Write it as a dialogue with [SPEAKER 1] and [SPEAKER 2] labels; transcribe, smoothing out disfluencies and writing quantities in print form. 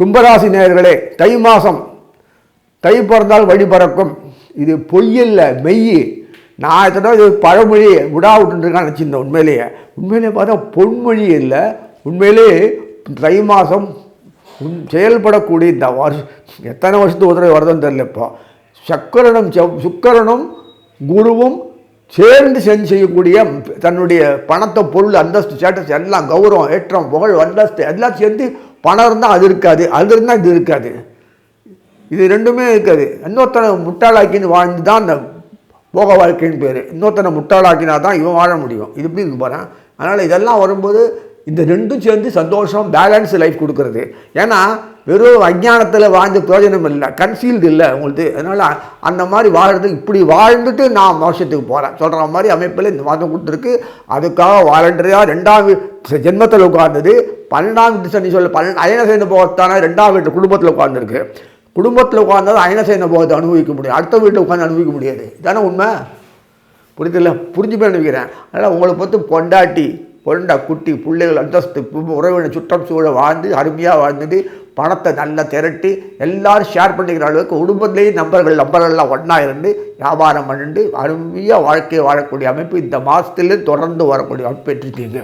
[SPEAKER 1] கும்பராசி நேயர்களே, தை மாதம், தை பிறந்தால் வழி பறக்கும். இது பொய்யில்ல, மெய். நான் எத்தனை இது பழமொழி விடா விட்டுருக்கான்னு நினச்சிருந்தேன். உண்மையிலேயே பார்த்தா பொன்மொழி இல்லை. உண்மையிலே தை மாதம் செயல்படக்கூடிய இந்த எத்தனை வருஷத்துக்கு உதவி வருதுன்னு தெரியல. இப்போ சுக்கிரனும் குருவும் சேர்ந்து செய்யக்கூடிய தன்னுடைய பணத்தை, பொருள், அந்தஸ்து, ஸ்டேட்டஸ் எல்லாம், கௌரவம், ஏற்றம், புகழ், அந்தஸ்து எல்லாம் சேர்ந்து பணம் இருந்தால் அது இருக்காது, அது இருந்தால் இது இருக்காது. இது ரெண்டுமே இருக்காது. இன்னொருத்தனை முட்டாளாக்கின்னு வாழ்ந்து தான் அந்த போக வாழ்க்கைன்னு பேர். இன்னொருத்தனை முட்டாளாக்கினா தான் இவன் வாழ முடியும். இது இப்படி இருக்கு பாருங்க. அதனால் இதெல்லாம் வரும்போது இந்த ரெண்டும் சேர்ந்து சந்தோஷம், பேலன்ஸ் லைஃப் கொடுக்குறது. ஏன்னா வெறும் அஞ்ஞானத்தில் வாழ்ந்து பிரயோஜனம் இல்லை, கன்சீல்டு இல்லை உங்களுக்கு. அதனால் அந்த மாதிரி வாழ்றது, இப்படி வாழ்ந்துட்டு நான் மோட்சத்துக்கு போகிறேன் சொல்கிற மாதிரி அமைப்பில் இந்த மாதம் கொடுத்துருக்கு. அதுக்காக வாலண்டரியாக 2ஆம் ஜென்மத்தில் உட்கார்ந்தது. 12ஆம் வீட்டு சனி சொல்ல அயனசேன போகத்தானே 2ஆம் வீட்டு குடும்பத்தில் உட்கார்ந்துருக்கு. குடும்பத்தில் உட்கார்ந்தது அயனசேன போகத்தை அனுபவிக்க முடியும், அடுத்த வீட்டில் உட்காந்து அனுபவிக்க முடியாது. இதானே உண்மை? புரியுதில்ல? புரிஞ்சுப்பேன் நினைக்கிறேன். அதனால் உங்களை பொறுத்து பொண்டாட்டி, குட்டி, பிள்ளைகள், அந்தஸ்து, உறவினர், சுற்றம் சூழ வாழ்ந்து அருமையாக வாழ்ந்துட்டு பணத்தை நல்லா திரட்டி எல்லாரும் ஷேர் பண்ணிக்கிற அளவுக்கு குடும்பத்திலேயே நம்பர்கள்லாம் ஒன்றா இருந்து வியாபாரம் பண்ணிட்டு அருமையாக வாழ்க்கையை வாழக்கூடிய அமைப்பு இந்த மாதத்துலேருந்து தொடர்ந்து வரக்கூடிய அமைப்பு பெற்றிருக்கீங்க.